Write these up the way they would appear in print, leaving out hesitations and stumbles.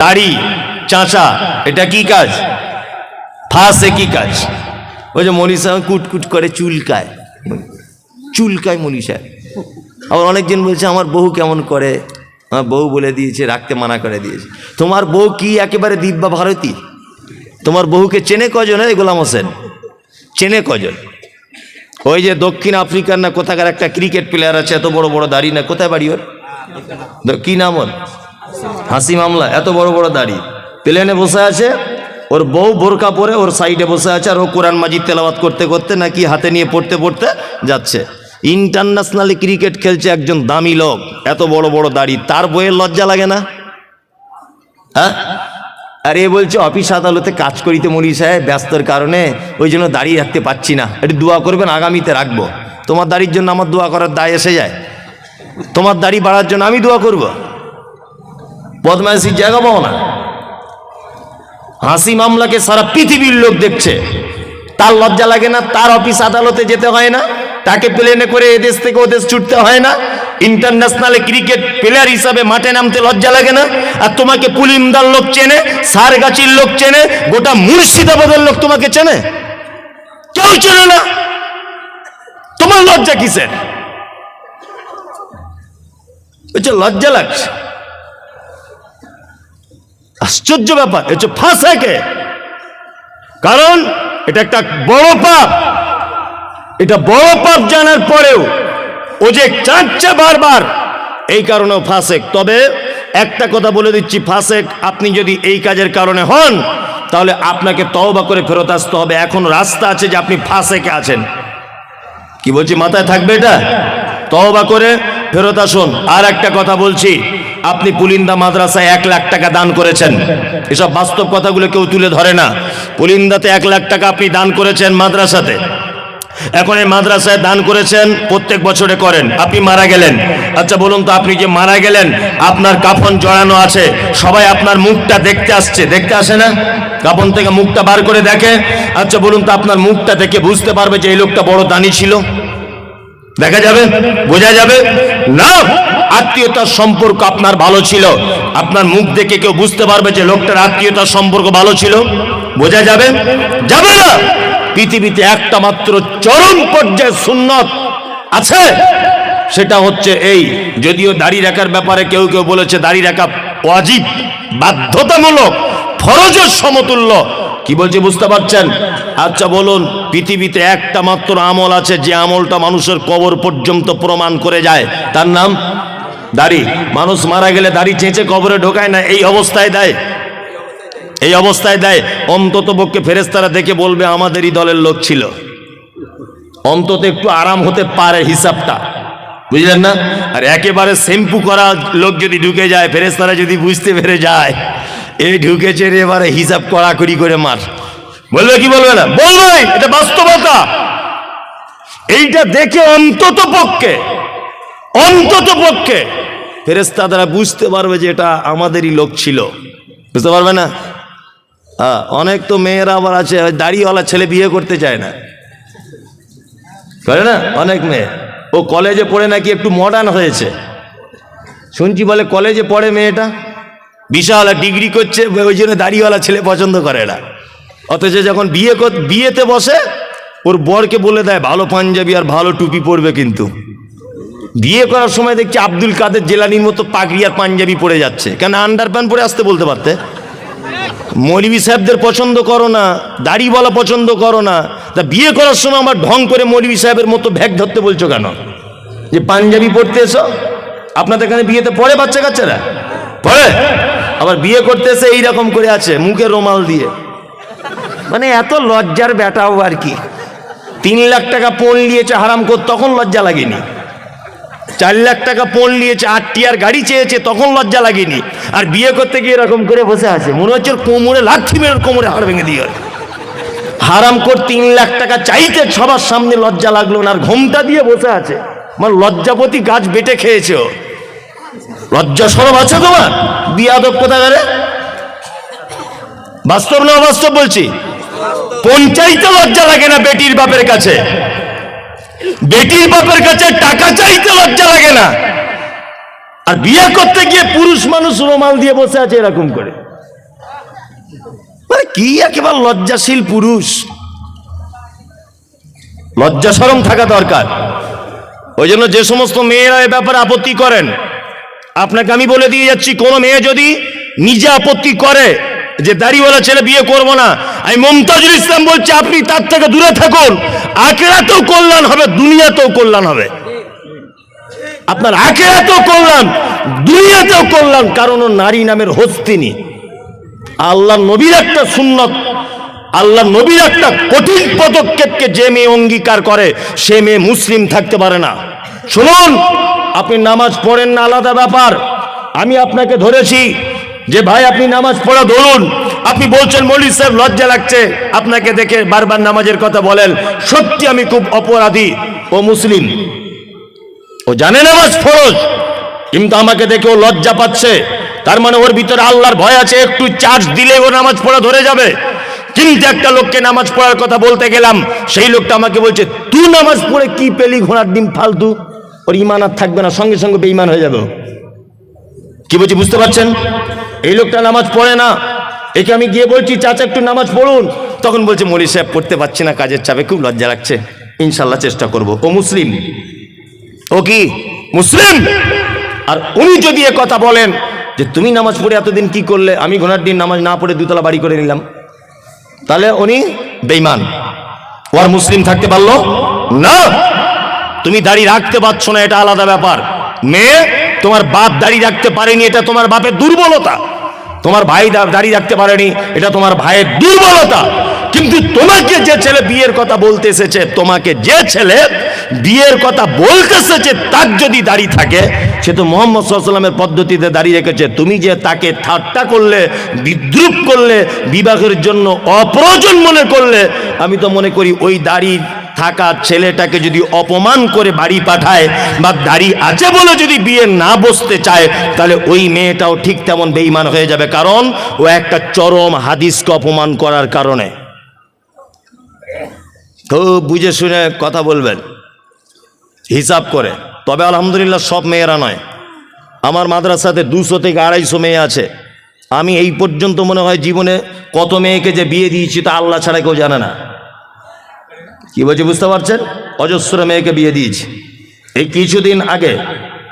দাড়ি চাঁচা, এটা কি কাজ? ফাঁসে কি কাজ? ওই যে মনীষ কুটকুট করে চুলকায়, চুলকায় মনীষ। আবার অনেকজন বলছে আমার বউ কেমন করে, আমার বউ বলে দিয়েছে, রাখতে মানা করে দিয়েছে। তোমার বউ কি একেবারে দিব্যা ভারতী? তোমার বউকে চেনে কজন? গোলাম হোসেন চেনে কজন? ওই যে দক্ষিণ আফ্রিকার না কোথাকার একটা ক্রিকেট প্লেয়ার আছে, এত বড় বড় দাড়ি, না কোথায় বাড়ি ওর, কি নাম ওর? হাসি মামলা। এত বড় বড় দাড়ি, প্লেনে বসে আছে, ওর বউ বোরকা পরে ওর সাইডে বসে আছে, আর ও কোরআন মাজিদ তেলাওয়াত করতে করতে নাকি হাতে নিয়ে পড়তে পড়তে যাচ্ছে। ইন্টারন্যাশনালি ক্রিকেট খেলছে একজন দামি লোক, এত বড় বড় দাড়ি, তার বইয়ের লজ্জা লাগে না? হ্যাঁ, আর এ বলছে অফিস আদালতে কাজ করিতে মৌলী সাহেব, ব্যস্তর কারণে ওই জন্য দাড়ি রাখতে পাচ্ছি না, একটু দোয়া করবেন, আগামীতে রাখবো। তোমার দাড়ির জন্য আমার দোয়া করার দায় এসে যায়? তোমার দাড়ি বাড়ার জন্য আমি দোয়া করব? বদমাইশির জায়গা পাও না। হাসি মামলাকে সারা পৃথিবীর লোক দেখছে, তার লজ্জা লাগে না? তার অফিস আদালতে যেতে হয় না, তাকে প্লেনে করে এদেশ থেকে ওদেশ ছুটতে হয় না, ইন্টারন্যাশনাল ক্রিকেট প্লেয়ার হিসাবে মাঠে নামতে লজ্জা লাগে না? আর তোমাকে পুলিমদার লোক চেনে, সারগাছির লোক চেনে, গোটা মুর্শিদাবাদের লোক তোমাকে চেনে, কেউ চেনে না। তোমার লজ্জা কিসের? লজ্জা লাগছে, আশ্চর্য ব্যাপার। এটা ফাঁসাকে, কারণ এটা একটা বড় পাপ। এটা বড় পাপ জানার পরেও ও যে চাচ্ছে বারবার, এই কারণেও ফাসেক। তবে একটা কথা বলে দিচ্ছি, ফাসেক আপনি যদি এই কাজের কারণে হন, তাহলে আপনাকে তওবা করে ফেরত আসতে হবে। এখন রাস্তা আছে যে আপনি ফাসেকে আছেন, কি বলছি মাথায় থাকবে এটা? তওবা করে ফেরত আসুন। আর একটা কথা বলছি, আপনি পুলিন্দা মাদ্রাসায় 1 লাখ টাকা দান করেছেন, এসব বাস্তব কথাগুলো কেউ তুলে ধরে না। পুলিন্দাতে 1 লাখ টাকা আপনি দান করেছেন মাদ্রাসাতে। এখন এই মাদ্রাসায় দান করেছেন, প্রত্যেক বছরে করেন, আপনি মারা গেলেন। আচ্ছা বলুন তো, আপনি যে মারা গেলেন, আপনার কাফন জড়ানো আছে, সবাই আপনার মুখটা দেখতে আসছে, দেখতে আসে না? কাফন থেকে মুখটা বার করে দেখে। আচ্ছা বলুন তো, আপনার মুখটা দেখে বুঝতে পারবে যে এই লোকটা বড় দানি ছিল? দেখা যাবে? বোঝা যাবে না? আত্মীয়তার সম্পর্ক আপনার ভালো ছিল, আপনার মুখ দেখে কেউ বুঝতে পারবে যে লোকটার আত্মীয়তার সম্পর্ক ভালো ছিল? বোঝা যাবে? যাবে না। পৃথিবীতে একটা মাত্র চরম পর্যায়ে সুন্নত আছে, সেটা হচ্ছে এই। যদিও দাড়ি রাখার ব্যাপারে কেউ কেউ বলেছে দাড়ি রাখা ওয়াজিব, বাধ্যতামূলক, ফরজের সমতুল্য। কি বলছে বুঝতে পারছেন? আচ্ছা বলুন, পৃথিবীতে একটা মাত্র আমল আছে, যে আমলটা মানুষের কবর পর্যন্ত প্রমাণ করে যায়, তার নাম দাড়ি। মানুষ মারা গেলে দাড়ি চেঁচে কবরে ঢোকায় না, এই অবস্থায় দেয়, এই অবস্থায় দেয়। অন্তত পক্ষে ফেরেশতারা দেখে বলবে আমাদেরই দলের লোক ছিল, অন্তত একটু আরাম হতে পারে হিসাবটা, বুঝলেন না? আর একেবারে শ্যাম্পু করা লোক যদি ঢুকে যায়, ফেরেশতারা যদি বুঝতে পেরে যায় এই ঢুকেছে রে, এবারে হিসাব কড়াকড়ি করে মার, বলবে কি বলবে না? বলবে, এটা বাস্তবতা। এইটা দেখে অন্তত পক্ষে ফেরেশতারা বুঝতে পারবে যে এটা আমাদেরই লোক ছিল, বুঝতে পারবে না? হ্যাঁ, অনেক তো মেয়েরা আবার আছে, দাড়িওয়ালা ছেলে বিয়ে করতে চায় না, করে না? অনেক মেয়ে, ও কলেজে পড়ে নাকি একটু মডার্ন হয়েছে, শুনছি বলে কলেজে পড়ে মেয়েটা, বিশাল ডিগ্রি করছে, ওই জন্য দাড়িওয়ালা ছেলে পছন্দ করে না। অথচ যখন বিয়েতে বসে, ওর বরকে বলে দেয় ভালো পাঞ্জাবি আর ভালো টুপি পরবে, কিন্তু বিয়ে করার সময় দেখছি আব্দুল কাদের জেলানির মতো পাগড়ি আর পাঞ্জাবি পরে যাচ্ছে। কেন আন্ডারপ্যান্ট পরে আসতে বলতে পারতে? মৌলভী সাহেবদের পছন্দ করো না, দাড়িওয়ালা পছন্দ করো না, তা বিয়ে করার সময় আমার ঢং করে মৌলভী সাহেবের মতো ব্যাগ ধরতে বলছো কেন? যে পাঞ্জাবি পরতে এসো। আপনাদের এখানে বিয়েতে পড়ে বাচ্চা কাচ্চারা? পড়ে। আবার বিয়ে করতে এসে এইরকম করে আছে, মুখে রুমাল দিয়ে, মানে এত লজ্জার ব্যাটাও আর কি। 3 লাখ টাকা পণ নিয়েছে হারাম কর, তখন লজ্জা লাগেনি। 4 লাখ টাকা পণ নিয়েছে, 8টি আর গাড়ি চেয়েছে, তখন লজ্জা লাগেনি। আর বিয়ে করতে গিয়ে এরকম করে বসে আছে, মনে হচ্ছে কোমরে লাঠি মেরে কোমরে হাড় ভেঙে দিয়ে। হারাম কর 3 লাখ টাকা চাইতে সবার সামনে লজ্জা লাগলো না, আর ঘোমটা দিয়ে বসে আছে, মানে লজ্জাপতি গাছ বেটে খেয়েছে। লজ্জা সরব আছে তোমার? বিয়াদব কোথাকারে। বাস্তব না অবাস্তব বলছি? পঞ্চাইতে লজ্জা লাগে না বেটির বাপের কাছে, বেটির বাপের কাছে টাকা চাইতে লজ্জা লাগে না, আর বিয়ে করতে গিয়ে পুরুষ মানুষ রুমাল দিয়ে বসে আছে এরকম করে। মানে কি একেবারে লজ্জাশীল পুরুষ, লজ্জা শরম থাকা দরকার। ওই জন্য যে সমস্ত মেয়েরা এ ব্যাপারে আপত্তি করেন, আপনাকে আমি বলে দিয়ে যাচ্ছি, কোনো মেয়ে যদি নিজে আপত্তি করে যে দাড়িওয়ালা ছেলে বিয়ে করব না, আমি মমতাজুল ইসলাম বলছি আপনি তার থেকে দূরে থাকুন। আখিরাতেও কল্যাণ হবে, দুনিয়াতেও কল্যাণ হবে। আপনার আখিরাতেও কল্যাণ, দুনিয়াতেও কল্যাণ, কারণ ও নারী নামের হস্তিনী। আল্লাহ নবীর একটা সুন্নত, আল্লাহ নবীর একটা কঠিন পদক্ষেপকে যে মেয়ে অঙ্গীকার করে সে মেয়ে মুসলিম থাকতে পারে না। শুনুন, আপনি নামাজ পড়েন না আলাদা ব্যাপার, আমি আপনাকে ধরেছি যে ভাই আপনি নামাজ পড়া ধরুন, আপনি বলছেন মৌলভী সাহেব লজ্জা লাগছে আপনাকে দেখে বারবার নামাজের কথা বলেন, সত্যি আমি খুব অপরাধী। ও মুসলিম, ও জানে নামাজ ফরজ, কিন্তু আমাকে দেখে ও লজ্জা পাচ্ছে, তার মানে ওর ভিতরে আল্লাহর ভয় আছে, একটু চার্জ দিলে ও নামাজ পড়া ধরে যাবে। কিন্তু একটা লোককে নামাজ পড়ার কথা বলতে গেলাম, সেই লোকটা আমাকে বলছে তুই নামাজ পড়ে কি পেলি, ঘোড়ার ডিম ফালতু, ওর ইমান আর থাকবে না, সঙ্গে সঙ্গে বেঈমান হয়ে যাবে। কি বলছি বুঝতে পারছেন? এই লোকটা নামাজ পড়ে না, একে আমি গিয়ে বলছি চাচা একটু নামাজ পড়ুন, তখন বলছে মৌলভী সাহেব পড়তে পারছি না, কাজের চাপে খুব লজ্জা লাগছে, ইনশাল্লাহ চেষ্টা করব। ও মুসলিম, ও কি মুসলিম? আর উনি যদি এ কথা বলেন যে তুমি নামাজ পড়ে এতদিন কি করলে, আমি ঘোড়ার দিন নামাজ না পড়ে দুতলা বাড়ি করে নিলাম, তাহলে উনি বেঈমান, ও আর মুসলিম থাকতে পারলো না। তুমি দাড়ি রাখতে পারছো না, এটা আলাদা ব্যাপার। মেয়ে, তোমার বাপ দাড়ি রাখতে পারেনি, এটা তোমার বাপের দুর্বলতা। তোমার ভাই দাড়ি রাখতে পারেনি, এটা তোমার ভাইয়ের দুর্বলতা। কিন্তু তোমাকে যে ছেলে বিয়ের কথা বলতে এসেছে, তোমাকে যে ছেলে বিয়ের কথা বলতে এসেছে, তার যদি দাড়ি থাকে, সে তো মুহাম্মদ সাল্লাল্লাহু আলাইহি ওয়াসাল্লামের পদ্ধতিতে দাড়ি রেখেছে। তুমি যে তাকে ঠাট্টা করলে, বিদ্রুপ করলে, বিবাহের জন্য অপ্রয়োজন মনে করলে, আমি তো মনে করি ওই দাড়ি থাকা ছেলেটাকে যদি অপমান করে বাড়ি পাঠায় বা দাড়ি আছে বলে যদি বিয়ে না বসতে চায়, তাহলে ওই মেয়েটাও ঠিক তেমন বেঈমান হয়ে যাবে, কারণ ও একটা চরম হাদিসকে অপমান করার কারণে। খুব বুঝে শুনে কথা বলবেন, হিসাব করে। তবে আলহামদুলিল্লাহ সব মেয়েরা নয়, আমার মাদ্রাসাতে 200 থেকে 250 মেয়ে আছে। আমি এই পর্যন্ত মনে হয় জীবনে কত মেয়েকে যে বিয়ে দিয়েছি তা আল্লাহ ছাড়া কেউ জানে না। কি বলছি বুঝতে পারছেন? অজস্র মেয়েকে বিয়ে দিয়েছি। এই কিছুদিন আগে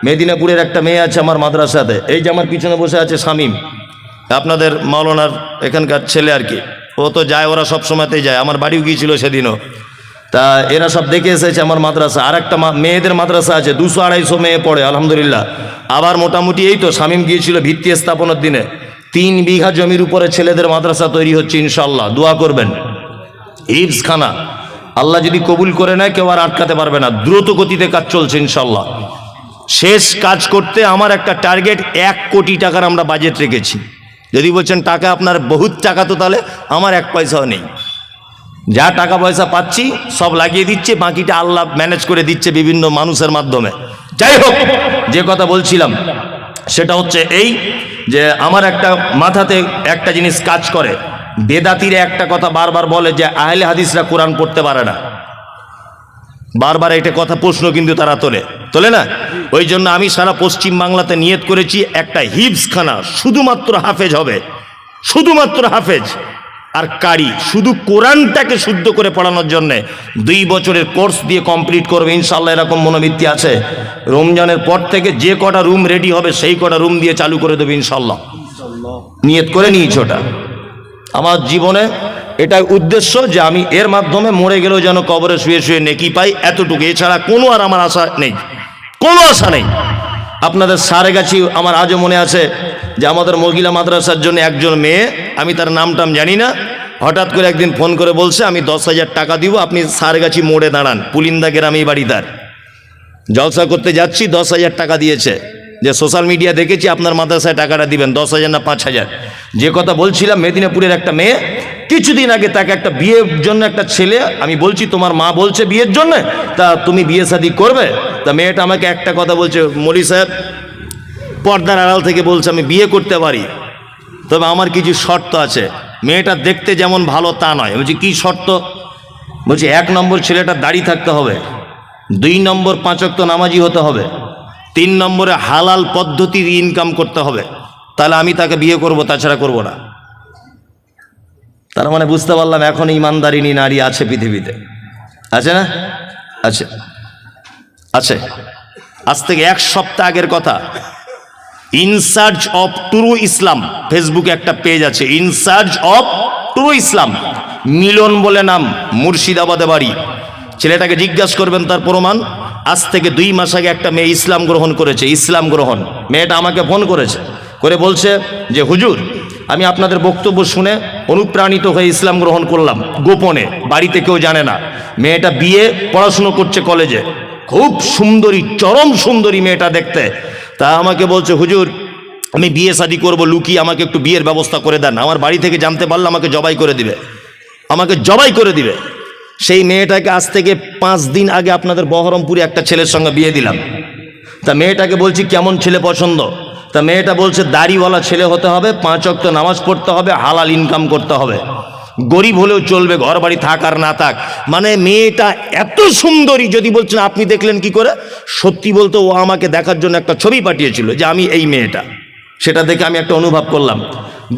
মেদিনীপুরের একটা মেয়ে আছে আমার মাদ্রাসাতে, এই যে আমার পিছনে বসে আছে শামীম, আপনাদের মাওলানার এখানকার ছেলে আর কি, ও তো যায়, ওরা সব সময়তেই যায়, আমার বাড়িও গিয়েছিল সেদিনও। তা এরা সব দেখে এসেছে আমার মাদ্রাসা। আর একটা মেয়েদের মাদ্রাসা আছে, 200-250 মেয়ে পড়ে আলহামদুলিল্লাহ। আবার মোটামুটি এই তো শামীম গিয়েছিল ভিত্তি স্থাপনের দিনে, 3 বিঘা জমির উপরে ছেলেদের মাদ্রাসা তৈরি হচ্ছে ইনশাল্লাহ, দোয়া করবেন। হিফজখানা আল্লাহ যদি কবুল করে নেয়, কেউ আর আটকাতে পারবে না, দ্রুত গতিতে কাজ চলছে ইনশাল্লাহ। শেষ কাজ করতে আমার একটা টার্গেট 1 কোটি টাকার আমরা বাজেট রেখেছি। যদি বলছেন টাকা আপনার বহুত টাকা, তো তাহলে আমার 1 পয়সাও নেই, যা টাকা পয়সা পাচ্ছি সব লাগিয়ে দিচ্ছে, বাকিটা আল্লাহ ম্যানেজ করে দিচ্ছে বিভিন্ন মানুষের মাধ্যমে। যাই হোক, যে কথা বলছিলাম সেটা হচ্ছে এই যে আমার একটা মাথাতে একটা জিনিস কাজ করে, বেদাতিরা একটা কথা বারবার বলে যে আহলে হাদিসরা কোরআন পড়তে পারে না, বারবার এটা কথা প্রশ্ন কিন্তু তারা তোলে না। ওই জন্য আমি সারা পশ্চিম বাংলাতে নিয়ত করেছি একটা হিফজখানা শুধুমাত্র হাফেজ হবে, শুধুমাত্র হাফেজ আর কারি, শুধু কোরআনটাকে শুদ্ধ করে পড়ানোর জন্য 2 বছরের কোর্স দিয়ে কমপ্লিট করবে ইনশাল্লাহ, এরকম মনোবৃত্তি আছে। রমজানের পর থেকে যে কটা রুম রেডি হবে সেই কটা রুম দিয়ে চালু করে দেবে ইনশাল্লাহ, নিয়ত করে নিয়েছি ওটা। আমার জীবনে এটাই উদ্দেশ্য যে আমি এর মাধ্যমে মরে গেলেও যেন কবরে শুয়ে শুয়ে নেকি পাই, এতটুকু, এছাড়া কোনো আর আমার আশা নেই, কোনো আশা নেই। আপনাদের সারেগাছি আমার আজও মনে আছে যে আমাদের মহিলা মাদ্রাসার জন্য একজন মেয়ে, আমি তার নামটাম জানি না, হঠাৎ করে একদিন ফোন করে বলছে আমি 10,000 টাকা দিব, আপনি সারেগাছি মোড়ে দাঁড়ান, পুলিন্দা গ্রামেই বাড়ি তার, জলসা করতে যাচ্ছি, 10,000 টাকা দিয়েছে। যে সোশ্যাল মিডিয়া দেখেছি আপনার মাদ্রাসায় টাকাটা দিবেন, 10,000 না 5,000। যে কথা বলছিলাম, মেদিনীপুরের একটা মেয়ে, কিছুদিন আগে তাকে একটা বিয়ের জন্য একটা ছেলে, আমি বলছি তোমার মা বলছে বিয়ের জন্য, তা তুমি বিয়ে শাদী করবে? তা মেয়েটা আমাকে একটা কথা বলছে, মৌলভী সাহেব পর্দার আড়াল থেকে বলছে আমি বিয়ে করতে পারি, তবে আমার কিছু শর্ত আছে। মেয়েটা দেখতে যেমন ভালো তা নয়। বলছি কী শর্ত? বলছি 1 নম্বর ছেলেটার দাড়ি থাকতে হবে, 2 নম্বর 5 ওয়াক্ত নামাজি হতে হবে, 3 নম্বরে হালাল পদ্ধতির ইনকাম করতে হবে, তাহলে আমি তাকে বিয়ে করব, তাছাড়া করব না। তার মানে বুঝতে পারলাম এখন ইমানদারিনী নারী আছে পৃথিবীতে, আছে না? আছে, আছে। আজ থেকে 1 সপ্তাহ আগের কথা, ইন সার্চ অফ ট্রু ইসলাম, ফেসবুকে একটা পেজ আছে, ইন সার্চ অফ ট্রু ইসলাম, মিলন বলে নাম, মুর্শিদাবাদে বাড়ি। ছেলেটাকে জিজ্ঞাসা করবেন তার প্রমাণ। আজ থেকে 2 মাস আগে একটা মেয়ে ইসলাম গ্রহণ করেছে, ইসলাম গ্রহণ। মেয়েটা আমাকে ফোন করেছে, করে বলছে যে হুজুর, আমি আপনাদের বক্তব্য শুনে অনুপ্রাণিত হয়ে ইসলাম গ্রহণ করলাম, গোপনে, বাড়িতে কেউ জানে না। মেয়েটা বিয়ে পড়াশুনো করছে কলেজে, খুব সুন্দরী, চরম সুন্দরী মেয়েটা দেখতে। তা আমাকে বলছে হুজুর, আমি বিয়ে শাদী করবো লুকিয়ে, আমাকে একটু বিয়ের ব্যবস্থা করে দেন, আমার বাড়ি থেকে জানতে পারলে আমাকে জবাই করে দিবে, আমাকে জবাই করে দিবে। সেই মেয়েটাকে আজ থেকে 5 দিন আগে আপনাদের বহরমপুরে একটা ছেলের সঙ্গে বিয়ে দিলাম। তা মেয়েটাকে বলছি কেমন ছেলে পছন্দ? তা মেয়েটা বলছে দাড়িওয়ালা ছেলে হতে হবে, 5 ওয়াক্ত নামাজ পড়তে হবে, হালাল ইনকাম করতে হবে, গরিব হলেও চলবে, ঘর বাড়ি থাক আর না থাক। মানে মেয়েটা এত সুন্দরী, যদি বলছেন আপনি দেখলেন কি করে? সত্যি বলতে ও আমাকে দেখার জন্য একটা ছবি পাঠিয়েছিল যে আমি এই মেয়েটা, সেটা দেখে আমি একটা অনুভব করলাম।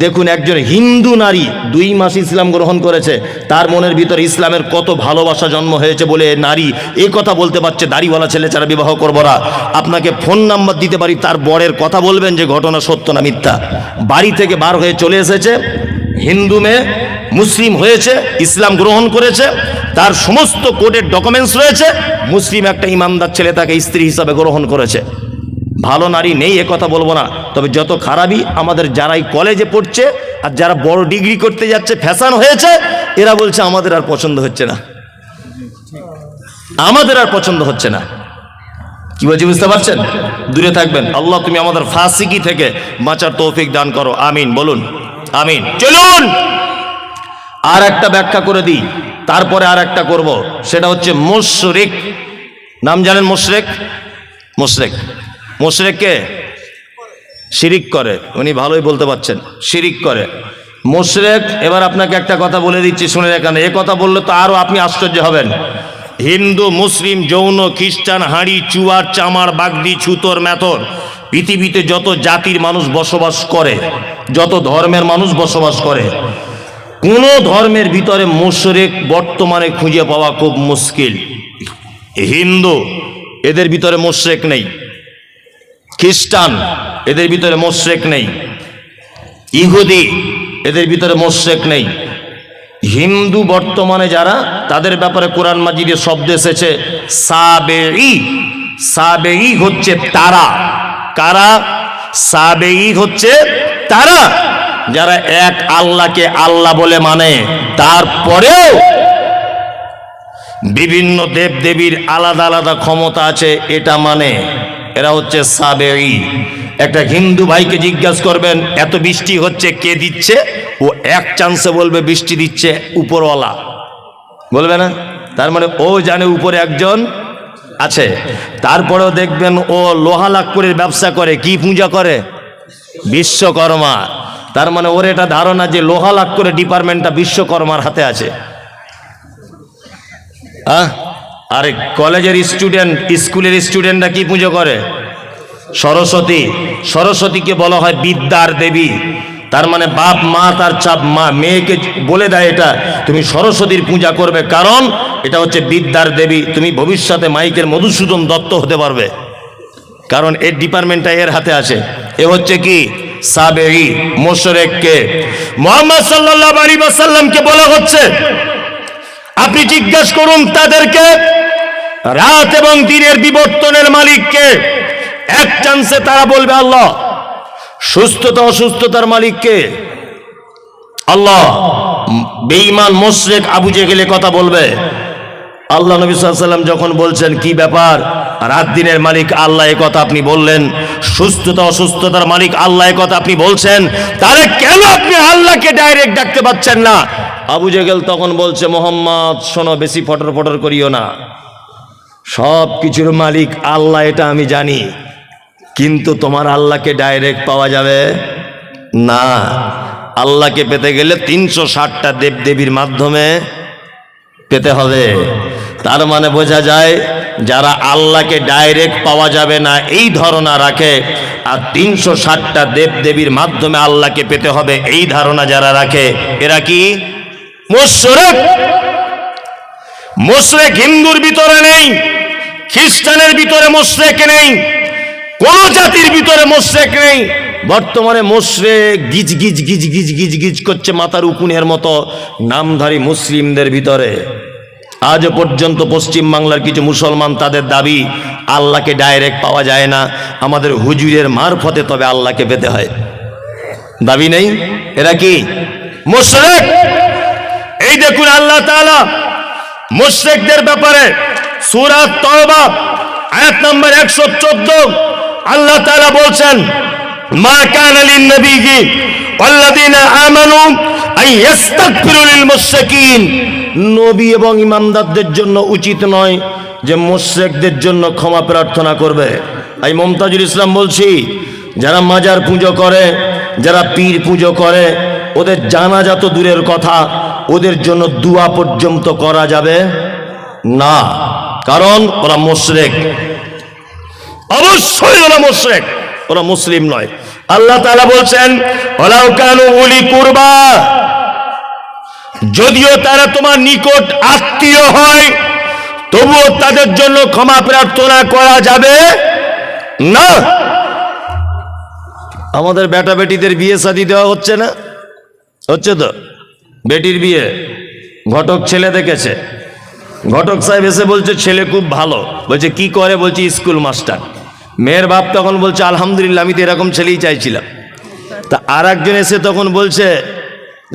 দেখুন, একজন হিন্দু নারী 2 মাস ইসলাম গ্রহণ করেছে, তার মনের ভিতরে ইসলামের কত ভালোবাসা জন্ম হয়েছে বলে নারী এই কথা বলতে পারছে দাড়িওয়ালা ছেলে ছাড়া বিবাহ করবো না। আপনাকে ফোন নাম্বার দিতে পারি, তার বরের কথা বলবেন যে ঘটনা সত্য না মিথ্যা। বাড়ি থেকে বার হয়ে চলে এসেছে, হিন্দু মেয়ে মুসলিম হয়েছে, ইসলাম গ্রহণ করেছে, তার সমস্ত কোর্টের ডকুমেন্টস রয়েছে, মুসলিম একটা ইমানদার ছেলে তাকে স্ত্রী হিসাবে গ্রহণ করেছে। ভালো নারী নেই এ কথা বলবো না, তবে যত খারাপই আমাদের যারাই কলেজে পড়ছে আর যারা বড় ডিগ্রি করতে যাচ্ছে, ফ্যাশন হয়েছে, এরা বলছে আমাদের আর পছন্দ হচ্ছে না, আমাদের আর পছন্দ হচ্ছে না। কি বলছি বুঝতে পারছেন? দূরে থাকবেন। আল্লাহ তুমি আমাদের ফাসিকি থেকে বাঁচার তৌফিক দান করো, আমিন বলুন, আমিন। চলুন আর একটা ব্যাখ্যা করে দিই, তারপরে আর একটা করব, সেটা হচ্ছে মুশরিক। নাম জানেন মুশরিক? মুশরিক, মুশরিককে শিরিক করে, উনি ভালোই বলতে পারছেন, শিরিক করে মুশরিক। এবার আপনাকে একটা কথা বলে দিচ্ছি, শুনে এখানে, এ কথা বললে তো আরো আপনি আশ্চর্য হবেন। হিন্দু, মুসলিম, জৈন, খ্রিস্টান, হাঁড়ি, চুয়ার, চামার, বাগদি, ছুতর, মেথর, পৃথিবীতে যত জাতির মানুষ বসবাস করে, যত ধর্মের মানুষ বসবাস করে, কোন ধর্মের ভিতরে মুশরিক বর্তমানে খুঁজে পাওয়া খুব মুশকিল। হিন্দু, এদের ভিতরে মুশরিক নেই। খ্রিস্টান, এদের ভিতরে মুশরিক নেই। ইহুদি, এদের ভিতরে মুশরিক নেই। হিন্দু বর্তমানে যারা, তাদের ব্যাপারে কোরআন মাজিদে শব্দ এসেছে সাবেঈ। সাবেঈ হচ্ছে তারা। কারা? সাবেঈ হচ্ছে তারা যারা এক আল্লাহকে আল্লাহ বলে মানে, তারপরেও বিভিন্ন দেব দেবীর আলাদা আলাদা ক্ষমতা আছে এটা মানে, এরা হচ্ছে সাবেঈ। একটা হিন্দু ভাইকে জিজ্ঞাসা করবেন এত বৃষ্টি হচ্ছে কে দিচ্ছে, ও এক চান্সে বলবে বৃষ্টি দিচ্ছে উপরওয়ালা, বলবে না? তার মানে ও জানে উপরে একজন আছে। তারপরেও দেখবেন ও লোহা লাক্কড়ের ব্যবসা করে, কি পূজা করে? বিশ্বকর্মা। তার মানে ওর এটা ধারণা যে লোহা লাক্কড়ের ডিপার্টমেন্টটা বিশ্বকর্মার হাতে আছে। আরে কলেজের স্টুডেন্ট, স্কুলের স্টুডেন্টরা কি পুজো করে? সরস্বতী। সরস্বতীকে বলা হয় বিদ্যার দেবী। তার মানে বাপ মা তার চাপ মা মেয়েকে বলে দেয় এটা তুমি সরস্বতীর পূজা করবে, কারণ এটা হচ্ছে বিদ্যার দেবী, তুমি ভবিষ্যতে মাইকের মধুসূদন দত্ত হতে পারবে, কারণ এর ডিপার্টমেন্টটা এর হাতে আছে। এ হচ্ছে কি? সাবেঈ। মুশরিককে মুহাম্মদ সাল্লাল্লাহু আলাইহি ওয়াসাল্লামকে বলা হচ্ছে আপনি জিজ্ঞাসা করুন তাদেরকে রাত এবং দিনের বিবর্তনের মালিককে। এক চান্সে তারা বলবে আল্লাহ। সুস্থতা অসুস্থতার মালিককে? আল্লাহ। বেঈমান মুশরিক আবু জেহেল কথা বলবে। আল্লাহ নবী সাল্লাল্লাহু আলাইহি ওয়াসাল্লাম যখন বলছেন কি ব্যাপার, রাত দিনের মালিক আল্লাহ, এ কথা আপনি বললেন, সুস্থতা অসুস্থতার মালিক আল্লাহ, এ কথা আপনি বলছেন, তাহলে কেন আপনি আল্লাহকে ডাইরেক্ট ডাকতে পাচ্ছেন না? আবু জেহেল তখন বলছে মুহাম্মদ শোনো, বেশি ফটর ফটর করিও না, সব কিছুর মালিক আল্লাহ এটা আমি জানি, কিন্তু তোমার আল্লাহকে ডাইরেক্ট পাওয়া যাবে না। আল্লাহকে পেতে গেলে 360টা দেবদেবীর মাধ্যমে পেতে হবে। তার মানে বোঝা যায় যারা আল্লাহকে ডাইরেক্ট পাওয়া যাবে না এই ধারণা রাখে, আর 360টা দেবদেবীর মাধ্যমে আল্লাহকে পেতে হবে এই ধারণা যারা রাখে, এরা কি? মুশরিক। মুশরিক হিন্দুর ভিতরে নেই, খ্রিস্টানের ভিতরে মুশরিক নেই, কোন জাতির ভিতরে মুশরিক নেই। বর্তমানে মুশরিক গিজ গিজ গিজ গিজ গিজ গিজ করছে মাথার উকুনের মতো নামধারী মুসলিমদের ভিতরে। আজ পর্যন্ত পশ্চিম বাংলার কিছু মুসলমান তাদের দাবি আল্লাহকে ডাইরেক্ট পাওয়া যায় না, আমাদের হুজুরের মারফতে তবে আল্লাহকে পেতে হয়। দাবি নেই, এরা কি মুশরিক। এই দেখুন আল্লাহ তাআলা মুশরিকদের ব্যাপারে সূরা তাওবা আয়াত নম্বর 114 আল্লাহ তাআলা বলছেন, মা কানা লিন নবিয়্যি ওয়াল্লাযীনা আমানু আন ইস্তাগফিরু লিল মুশরিকিন। নবী এবং ইমানদারদের জন্য উচিত নয় যে মুশরিকদের জন্য ক্ষমা প্রার্থনা করবে। এই মুমতাজুল ইসলাম বলছি, যারা মাজার পুজো করে, যারা পীর পুজো করে, ওদের জানাজা তো দূরের কথা, ওদের জন্য দোয়া পর্যন্ত করা যাবে না, কারণ ওরা মুশরিক। অবশ্যই ওরা মুশরিক, ওরা মুসলিম নয়। আল্লাহ তাআলা বলছেন, ওয়ালাউ কানু উলি কুরবা, যদিও তারা তোমার নিকট আত্মীয় হয় তবুও তাদের জন্য ক্ষমা প্রার্থনা করা যাবে না। আমাদের বেটা বেটিদের বিয়ে শাদী দেওয়া হচ্ছে না? হচ্ছে তো। বেটির বিয়ে ঘটক ছেলে দেখেছে, ঘটক সাহেব এসে বলছে ছেলে খুব ভালো, বলছে কি করে, বলছে স্কুল মাস্টার। মেয়ের বাপ তখন বলছে আলহামদুলিল্লাহ, আমি তো এরকম ছেলেই চাইছিলাম। তা আর একজন এসে তখন বলছে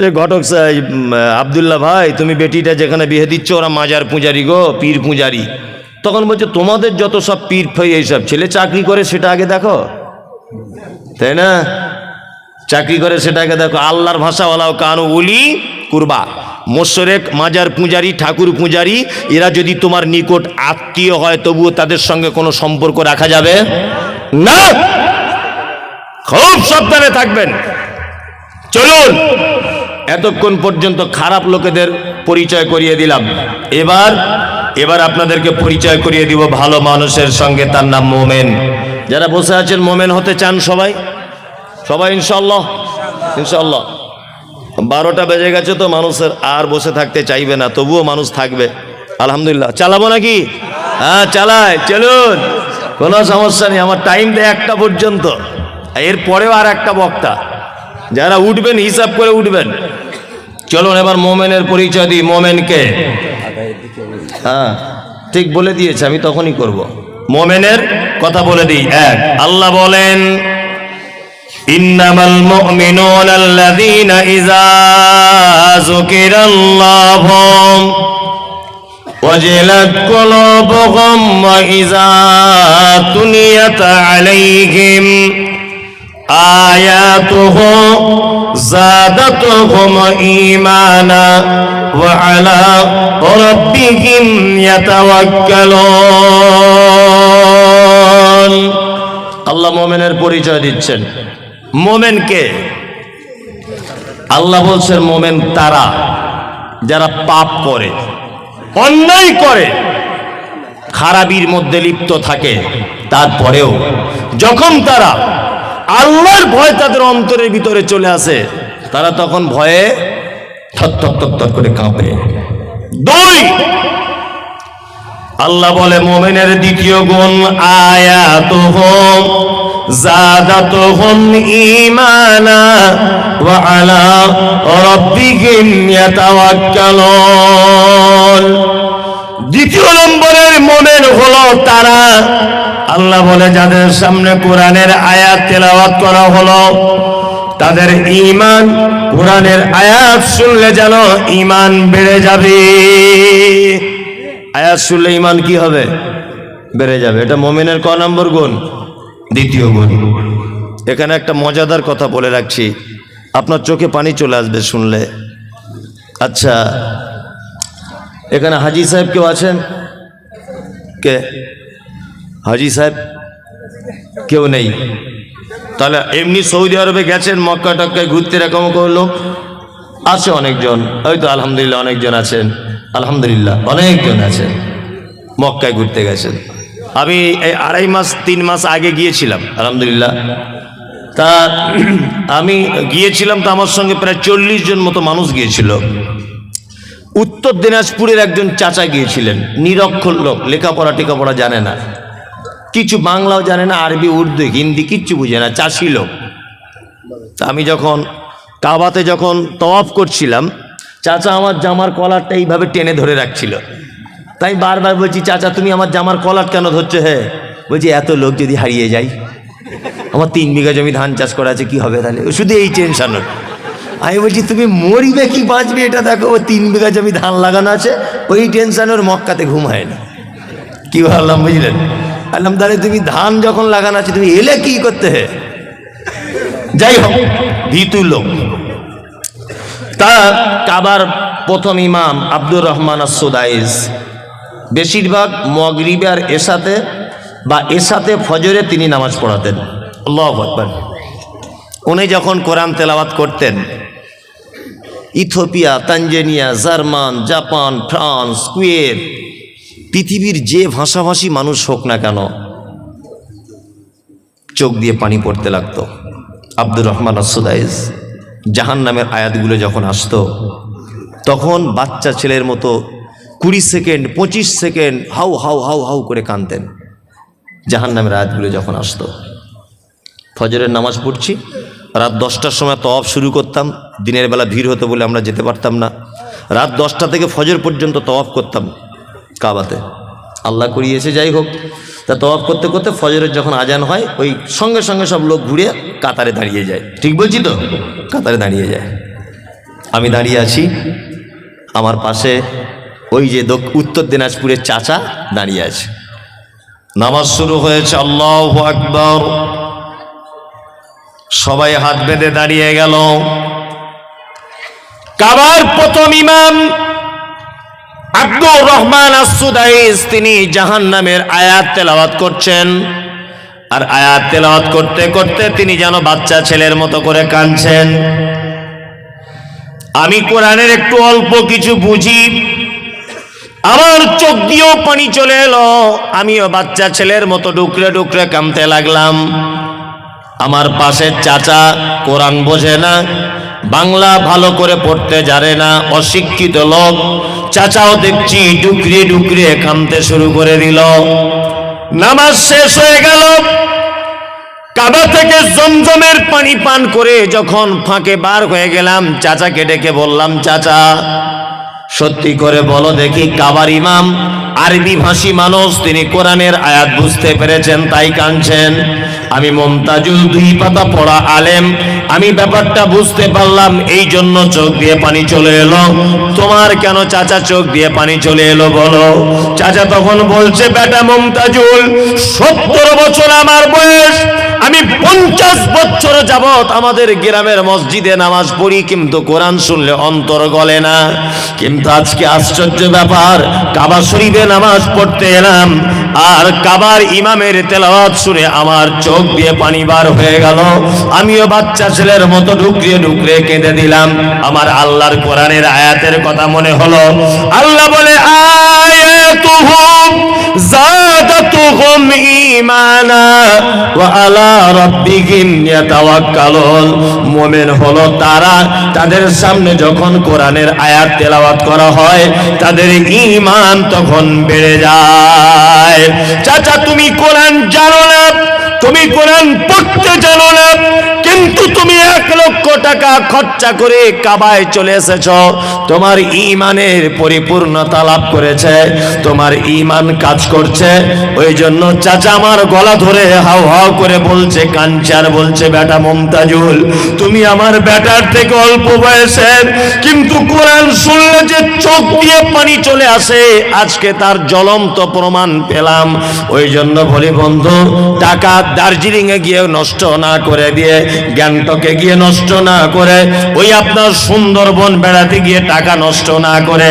যে ঘটক সাহেব, আব্দুল্লাহ ভাই, তুমি বেটিটা যেখানে বিয়ে দিচ্ছ ওরা মাজার পূজারি গো, পীর পূজারি। তখন বলছে তোমাদের যত সব পীর ফই এইসব, ছেলে চাকরি করে সেটা আগে দেখো, তাই না? চাকরি করে সেটা আগে দেখো। আল্লাহর ভাষা ওয়ালাউ কানু উলি কুরবা, মুশরিক, মাজার পূজারি, ঠাকুর পূজারি, এরা যদি তোমার নিকট আত্মীয় হয় তবুও তাদের সঙ্গে কোনো সম্পর্ক রাখা যাবে না। খুব সাবধানে থাকবেন। চলুন, এতক্ষণ পর্যন্ত খারাপ লোকেদের পরিচয় করিয়ে দিলাম, এবার আপনাদেরকে পরিচয় করিয়ে দিব ভালো মানুষের সঙ্গে, তার নাম মোমেন। যারা বসে আছেন মোমেন হতে চান সবাই সবাই ইনশাআল্লাহ, ইনশাআল্লাহ। 12টা বেজে গেছে তো মানুষের আর বসে থাকতে চাইবে না, তবুও মানুষ থাকবে আলহামদুলিল্লাহ। চালাবো নাকি? হ্যাঁ চালাই, চলুন, কোনো সমস্যা নেই। আমার টাইম দেয় 1টা পর্যন্ত, এরপরেও আর একটা বক্তা। যারা উঠবেন হিসাব করে উঠবেন। চলুন এবার মোমেনের পরিচয় দিই। মোমেনকে, হ্যাঁ ঠিক বলে দিয়েছে, আমি তখনই করব। মোমেনের কথা বলে দিই। এক, আল্লাহ বলেন, ইন্নামাল মুমিনুনা আল্লাযীনা ইযা যুকিরাল্লাহু ওয়াজিলাত কুলুবুহুম ওয়া ইযা তুলিয়াত আলাইহিম আয়াতুহু যাদাতুহুম ঈমানা ওয়া আলা রাব্বিহিম ইয়াতাওয়াক্কালুন। আল্লাহ মুমিনের পরিচয় দিচ্ছেন। মোমেনকে আল্লাহ বলছেন, মোমেন তারা যারা পাপ করে, অন্যায় করে, খারাপির মধ্যে লিপ্ত থাকে, তারপরেও যখন তারা আল্লাহর ভয় তাদের অন্তরের ভিতরে চলে আসে, তারা তখন ভয়ে থর করে কাঁপে। 2, আল্লাহ বলে মোমেনের দ্বিতীয় গুণ, আয়াতুহুম যাদাতুহুম ঈমানা ওয়া আলা রাব্বিহিম ইয়াতাওয়াক্কালুন। দ্বিতীয় নম্বরের মোমেন হলো তারা, আল্লাহ বলে যাদের সামনে কোরআনের আয়াত তেলাওয়াত করা হলো, তাদের ঈমান, কোরআনের আয়াত শুনলে যেন ঈমান বেড়ে যাবে। আয়াত শুনলে ঈমান কি হবে? বেড়ে যাবে। এটা মুমিনের ক নম্বর গুণ? দ্বিতীয় গুণ। এখানে একটা মজাদার কথা বলে রাখছি, আপনার চোখে পানি চলে আসবে শুনলে। আচ্ছা, এখানে হাজি সাহেব কেউ আছেন? কে হাজি সাহেব? কেউ নেই। তাহলে এমনি সৌদি আরবে গেছেন, মক্কা টক্কায় ঘুরতে, এরকম কোনো লোক আছে? অনেকজন, হয়তো আলহামদুলিল্লাহ অনেকজন আছেন, আলহামদুলিল্লাহ অনেকজন আছেন, মক্কায় ঘুরতে গেছেন। আমি এই 2.5 মাস 3 মাস আগে গিয়েছিলাম আলহামদুলিল্লাহ। তা আমি গিয়েছিলাম, তো আমার সঙ্গে প্রায় 40 জন মতো মানুষ গিয়েছিল। উত্তর দিনাজপুরের একজন চাচা গিয়েছিলেন, নিরক্ষর লোক, লেখাপড়া টেখাপড়া জানে না, কিছু বাংলাও জানে না, আরবি উর্দু হিন্দি কিচ্ছু বুঝে না, চাষি লোক। আমি যখন কাবাতে যখন তওয়াফ করছিলাম, চাচা আমার জামার কলারটা এইভাবে টেনে ধরে রাখছিল। তাই বারবার বলছি, চাচা তুমি আমার জামার কলার কেন ধরছো? হ্যাঁ, বলছি এত লোক যদি হারিয়ে যায়, আমার 3 বিঘা জমি ধান চাষ করা আছে, কি হবে তাহলে? শুধু এই টেনশন। আমি বলছি তুমি মরিবে কি বাঁচবে এটা দেখো, 3 বিঘা জমি ধান লাগানো আছে, ওই টেনশন ওর মক্কাতে ঘুম হয় না। কি ভাবলাম বুঝলেন? আল্লাহ তাহলে তুমি ধান যখন লাগানো আছে তুমি এলে কি করতে? হে যাই হোক, ভীতু লোক। তা কাবার প্রথম ইমাম আব্দুর রহমান আস-সুদাইস বেশিরভাগ মাগরিবে আর এশাতে বা এশাতে ফজরে তিনি নামাজ পড়াতেন। আল্লাহু আকবার। উনি যখন কোরআন তেলাওয়াত করতেন, Ethiopia, Tanzania, German, Japan, France, Kuwait, পৃথিবীর যে ভাষাভাষী মানুষ হোক না কেন, চোখ দিয়ে পানি পড়তে লাগতো। আব্দুর রহমান আস-সুদাইস জাহান নামের আয়াতগুলো যখন আসতো, তখন বাচ্চা ছেলের মতো 20 second 25 second how how how how করে কাঁদতেন। জাহান নামের আয়াতগুলো যখন আসতো, ফজরের নামাজ পড়ছি, রাত 10টার সময় তওয়াফ শুরু করতাম। দিনের বেলা ভিড় হতো বলে আমরা যেতে পারতাম না। রাত 10টা থেকে ফজর পর্যন্ত তওয়াফ করতাম কাবাতে, আল্লাহ করিয়েছে। যাই হোক, তা তওয়াফ করতে করতে ফজরের যখন আজান হয়, ওই সঙ্গে সঙ্গে সব লোক ঘুরে কাতারে দাঁড়িয়ে যায়। ঠিক বলছি তো? কাতারে দাঁড়িয়ে যায়। আমি দাঁড়িয়ে আছি, আমার পাশে ওই যে উত্তর দিনাজপুরের চাচা দাঁড়িয়ে আছে। নামাজ শুরু হয়েছে, আল্লাহু আকবার। সবাই হাত বেঁধে দাঁড়িয়ে গেল। কাবার প্রথম ইমাম আব্দুর রহমান আস-সুদাইস তিনি জাহান্নামের আয়াত তেলাওয়াত করছেন। আর আয়াত তেলাওয়াত করতে করতে তিনি যেন বাচ্চা ছেলের মতো করে কাঁদছেন। আমি কোরআনের একটু অল্প কিছু বুঝি, আমার চোখ দিয়েও পানি চলে এলো। আমিও বাচ্চা ছেলের মতো ডুকরে ডুকরে কাঁদতে লাগলাম। আমার পাশের চাচা কোরআন বোঝে না, বাংলা ভালো করে পড়তে জানে না, অশিক্ষিত লোক। চাচাও দেখছি ডুকরে ডুকরে কাঁদতে শুরু করে দিল। নামাজ শেষ হয়ে গেল। কাবা থেকে জমজমের পানি পান করে যখন ফাঁকে বার হয়ে গেলাম, চাচাকে ডেকে বললাম, চাচা সত্যি করে বলো দেখি, কাবার ইমাম আরবি ভাষী মানুষ, তিনি কোরআনের আয়াত বুঝতে পেরেছেন তাই কাঁদছেন। আমি মুমতাজুল 2 পাতা পড়া আলেম, আমি ব্যাপারটা বুঝতে পারলাম, এই জন্য চোখ দিয়ে পানি চলে এলো। তোমার কেন চাচা চোখ দিয়ে পানি চলে এলো বলো? চাচা তখন বলছে, বেটা মুমতাজুল, 70 বছর আমার বয়স, আমি 50 বছর যাবত আমাদের গ্রামের মসজিদে নামাজ পড়ি, কিন্তু কোরআন শুনলে অন্তর গলে না। কিন্তু আজকে আশ্চর্য ব্যাপার, কাবা শরীফে নামাজ পড়তে এলাম, আর কাবার ইমামের তেলাওয়াত শুনে আমার চোখ দিয়ে পানি বার হয়ে গেল। আমিও বাচ্চা ছেলের মতো ডুকরিয়ে ডুকরিয়ে কেঁদে দিলাম। আমার আল্লাহর কোরআনের আয়াতের কথা মনে হলো। আল্লাহ বলে, আয়াতুহুম যাদাতুহুম ঈমানা ওয়া আলা রাব্বিহিম ইয়াতাওয়াক্কালুন। মুমিন হলো তারা, তাদের সামনে যখন কোরআনের আয়াত তেলাওয়াত করা হয়, তাদের ঈমান তখন বেড়ে যায়। চাচা তুমি কোরআন জানো না, তুমি কোরআন পড়তে জানো না, কিন্তু তুমি 1 লক্ষ টাকা খরচা করে কাবায় চলে এসেছ। তোমার ঈমানের পরিপূর্ণতা লাভ করেছে, তোমার ঈমান কাজ করছে। ওই জন্য চাচা আমার গলা ধরে হাউ হাউ করে বলছে, কাঞ্চার বলছে, বেটা মুমতাজুল, তুমি আমার বেটার থেকে অল্প বয়সের, কিন্তু কোরআন শুনলে যে চোখ দিয়ে পানি চলে আসে, আজকে তার জ্বলন্ত প্রমাণ পেলাম। ওই জন্য বলি বন্ধু, টাকা দার্জিলিং এ গিয়ে নষ্ট না করে দিয়ে, গ্যাংটকে গিয়ে নষ্ট না করে, ওই আপনার সুন্দরবন বেড়াতে গিয়ে টাকা নষ্ট না করে,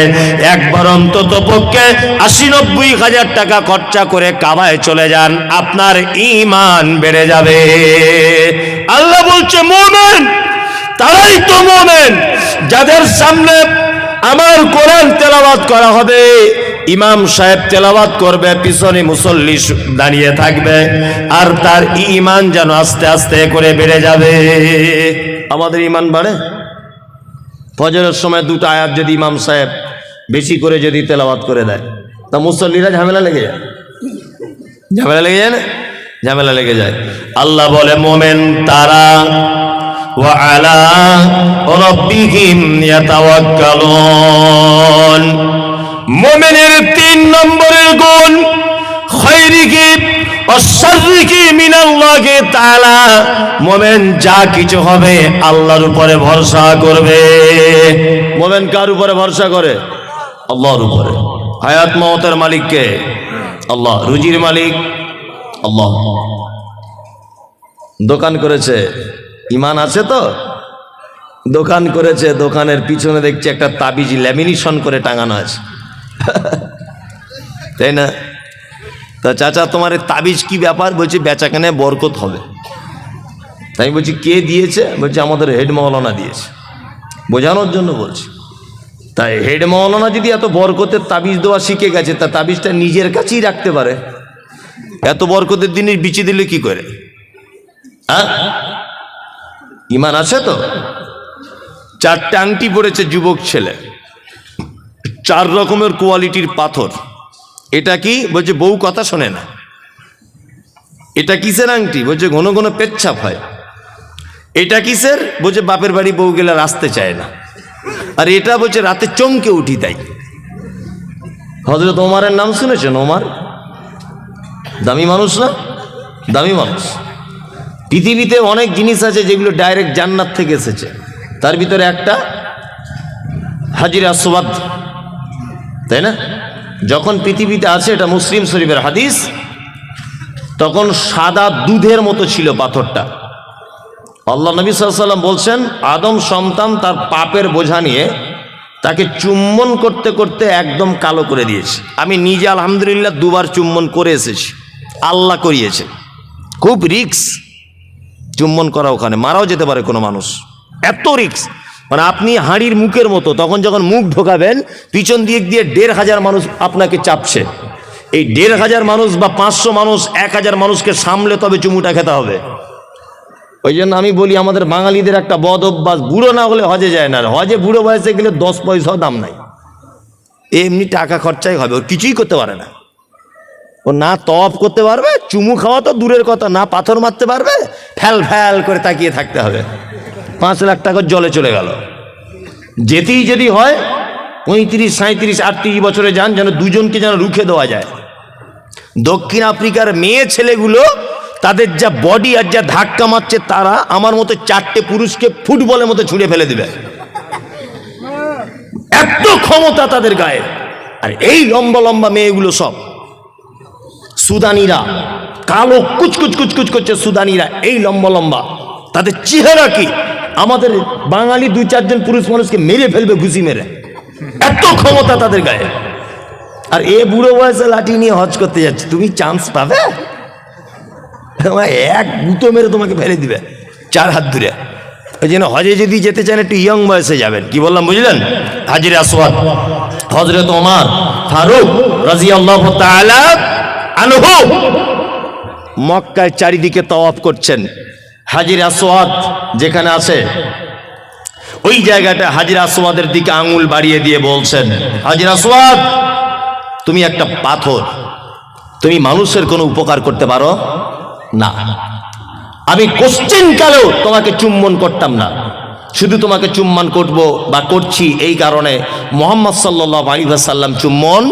একবার অন্তত পক্ষে 80-90 হাজার টাকা খরচা করে কাবায় চলে যান, আপনার ঈমান বেড়ে যাবে। আল্লাহ বলছে, মুমিন তারাই তো মুমিন যাদের সামনে আমার কোরআন তেলাওয়াত করা হবে, ইমাম সাহেব তেলাওয়াত করবে, পিছনে মুসল্লি দাঁড়িয়ে থাকবে, আর তার ঈমান যেন আস্তে আস্তে করে বেড়ে যাবে। আমাদের ঈমান বাড়ে। ফজরের সময় 2টা আয়াত যদি ইমাম সাহেব বেশি করে যদি তেলাওয়াত করে দেয়, তা মুসল্লিরা ঝামেলা লেগে যায়, ঝামেলা লেগে যায় না, ঝামেলা লেগে যায়। আল্লাহ বলে মোমেন তারা ওয়া আলা রাব্বিহিম ইয়াতাওয়াক্কালুন। মোমেনের 3 নম্বরের গুণ খায়রিহি ওয়া শাররিহি মিনাল্লাহি তাআলা। মোমেন যা কিছু হবে আল্লাহর উপরে ভরসা করবে। মোমেন কার উপরে ভরসা করে? আল্লাহর উপরে। হায়াত মওতের মালিক কে? আল্লাহ। রুজির মালিক আল্লাহ। দোকান করেছে, ইমান আছে তো? দোকান করেছে, দোকানের পিছনে দেখছি একটা তাবিজ ল্যামিনেশন করে টাঙানো আছে, তাই না? তা চাচা তোমার তাবিজ কি ব্যাপার? বলছি বেচাকেনে বরকত হবে। তাই বলছি কে দিয়েছে? বলছি আমাদের হেড মাওলানা দিয়েছে। বোঝানোর জন্য বলছি। তাই হেড মাওলানা যদি এত বরকতের তাবিজ দেওয়া শিখে গেছে, তা তাবিজটা নিজের কাছেই রাখতে পারে। এত বরকতের জিনিস বিচি দিলে কি করে? ইমান আছে তো? 4টে আংটি পড়েছে যুবক ছেলে, 4 রকমের কোয়ালিটির পাথর। এটা কি? বলছে বউ কথা শোনে না। এটা কিসের আংটি? বলছে ঘন ঘন পেচ্ছাপ হয়। এটা কিসের? বলছে বাপের বাড়ি বউ গেলে আসতে চায় না। আর এটা বলছে রাতে চমকে উঠি তাই। হযরত ওমরের নাম শুনেছেন? ওমর দামি মানুষ না? দামি মানুষ। পৃথিবীতে অনেক জিনিস আছে যেগুলো ডাইরেক্ট জান্নাত থেকে এসেছে, তার ভিতরে একটা হাজির আসওয়াদ, তাই না? যখন পৃথিবীতে আছে, এটা মুসলিম শরীফের হাদিস, তখন সাদা দুধের মতো ছিল পাথরটা। আল্লাহ নবী সাল্লাল্লাহু আলাইহি ওয়াসাল্লাম বলছেন আদম সন্তান তার পাপের বোঝা নিয়ে তাকে চুম্বন করতে করতে একদম কালো করে দিয়েছে। আমি নিজে আলহামদুলিল্লাহ 2 বার চুম্বন করে এসেছি, আল্লাহ করিয়েছে। খুব রিক্স চুম্বন করা, ওখানে মারাও যেতে পারে কোনো মানুষ, এত রিক্স। মানে আপনি হাঁড়ির মুখের মতো, তখন যখন মুখ ঢোকাবেন পিছন দিক দিয়ে 1,500 মানুষ আপনাকে চাপছে। এই 1,500 মানুষ বা 500 মানুষ 1,000 মানুষকে সামলে তবে চুমুটা খেতে হবে। ওই জন্য আমি বলি আমাদের বাঙালিদের একটা বদ অভ্যাস, বুড়ো না হলে হজে যায় না। হজে বুড়ো বয়সে গেলে 10 পয়সাও দাম নাই, এমনি টাকা খরচাই হবে, ওর কিছুই করতে পারে না। ও না তওয়াফ করতে পারবে, চুমু খাওয়া তো দূরের কথা, না পাথর মারতে পারবে, ফ্যাল ফ্যাল করে তাকিয়ে থাকতে হবে। 5 লাখ টাকা জলে চলে গেল। যেতেই যদি হয় 35, 37, 38 বছরে যান, যেন দুজনকে যেন রুখে দেওয়া যায়। দক্ষিণ আফ্রিকার মেয়ে ছেলেগুলো তাদের যা বডি আর যা ধাক্কা মারছে, তারা আমার মতো 4টে পুরুষকে ফুটবলের মতো ছুঁড়ে ফেলে দিবে, এত ক্ষমতা তাদের গায়ে। আর এই লম্বা লম্বা মেয়েগুলো সব সুদানিরা, কালো কুচকুচ কুচকুচ করছে সুদানিরা, এই লম্বা লম্বা। তাদের চেহারা কি আমাদের বাঙালি 2-4 জন পুরুষ মানুষকে মেরে ফেলবে ঘুষি মেরে, এত ক্ষমতা তাদের গায়ে। আর এ বুড়ো বয়সে লাঠি নিয়ে হজ করতে যাচ্ছে, তুমি চান্স পাবে? এক গুঁতো মেরে তোমাকে ফেলে দিবে 4 হাত দূরে। ওই জন্য হজে যদি যেতে চান একটু ইয়ং বয়সে যাবেন। কি বললাম বুঝলেন? হাজির আসওয়াদ হযরত ওমর ফারুক রাদিয়াল্লাহু তাআলা আনহু মক্কায় চারিদিকে তাওয়াফ করছেন। হাজির আসওয়াদ যেখানে আছে ওই জায়গাটা হাজির আসওয়াদের দিকে আঙুল বাড়িয়ে দিয়ে বলছেন, হাজির আসওয়াদ তুমি একটা পাথর, তুমি মানুষের কোনো উপকার করতে পারো না। আমি কোশ্চেন কালেও তোমাকে চুম্বন করতাম না, শুধু তোমাকে চুম্বন করব বা করছি এই কারণে মুহাম্মদ সাল্লাল্লাহু আলাইহি ওয়াসাল্লাম চুম্বন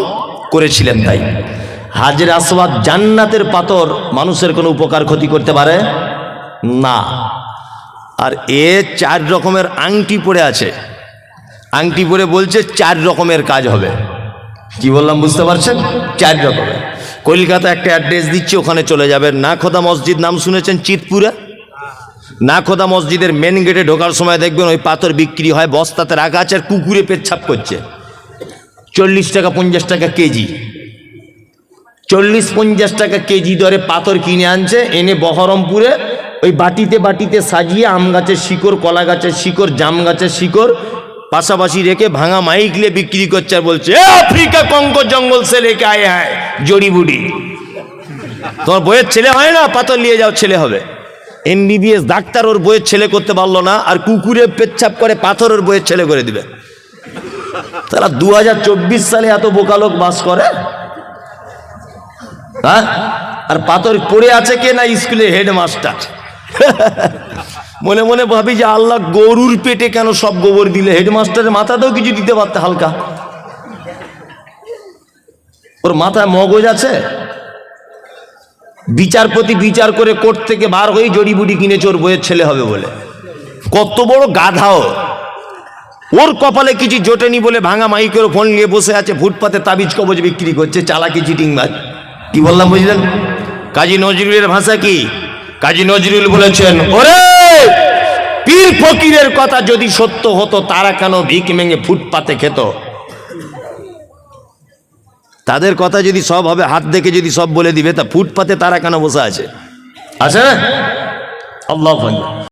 করেছিলেন। তাই হাজির আসওয়াদ জান্নাতের পাথর, মানুষের কোনো উপকার ক্ষতি করতে পারে না। আর এ 4 রকমের আংটি পরে আছে, আংটি পরে বলছে 4 রকমের কাজ হবে। কি বললাম বুঝতে পারছেন? 4 রকমের। কলকাতা একটা অ্যাড্রেস দিচ্ছি, ওখানে চলে যাবেন। নাখোদা মসজিদ নাম শুনেছেন? চিতপুরে নাখোদা মসজিদের মেন গেটে ঢোকার সময় দেখবেন ওই পাথর বিক্রি হয়, বস্তাতে রাখা আছে, আর কুকুরে পেচ্ছাপ করছে। 40 টাকা 50 টাকা কেজি, 40-50 টাকা কেজি দরে পাথর কিনে আনছে, এনে বহরমপুরে ওই বাটিতে বাটিতে সাজিয়ে আম গাছের শিকড়, কলা গাছের শিকড়, জাম গাছের শিকড় পাশাপাশি রেখে ভাঙা মাইক নিয়ে বিক্রি করছে। আর বলছে আফ্রিকা কঙ্গো জঙ্গল সে লেকে আয়ে হ্যায় জড়ি বুড়ি। তোমার বইয়ের ছেলে হয় না, পাথর নিয়ে যাও ছেলে হবে। MBBS ডাক্তার ওর বইয়ের ছেলে করতে পারলো না, আর কুকুরে পেচ্ছাপ করে পাথর ওর বইয়ের ছেলে করে দিবে। তারা 2024 সালে এত বোকা লোক বাস করে, হ্যাঁ? আর পাথর পড়ে আছে কে না? স্কুলে হেডমাস্টার। মনে মনে ভাবি যে আল্লাহ গরুর পেটে কেন সব গোবর দিলে, হেডমাস্টারের মাথাতেও কিছু দিতে পারতে হালকা। ওর মাথায় মগজ আছে? বিচারপতি বিচার করে কোর্ট থেকে বার হয়ে জড়িবুটি কিনেছে ওর বইয়ের ছেলে হবে বলে। কত বড় গাধাও! ওর কপালে কিছু জোটেনি বলে ভাঙা মাইকের ফোন নিয়ে বসে আছে, ফুটপাতে তাবিজ কবজ বিক্রি করছে, চালাকি চিটিংবাজ। কি বললাম বুঝলেন? কাজী নজরুলের ভাষা কি? কাজী নজরুল বলেছেন, ওরে পীর ফকিরের কথা যদি সত্য হতো তারা কেন ভিক ভেঙে ফুটপাতে খেত? তাদের কথা যদি সব হবে, হাত দেখে যদি সব বলে দিবে, তা ফুটপাতে তারা কেন বসে আছে? আছে না? আল্লাহু আকবার।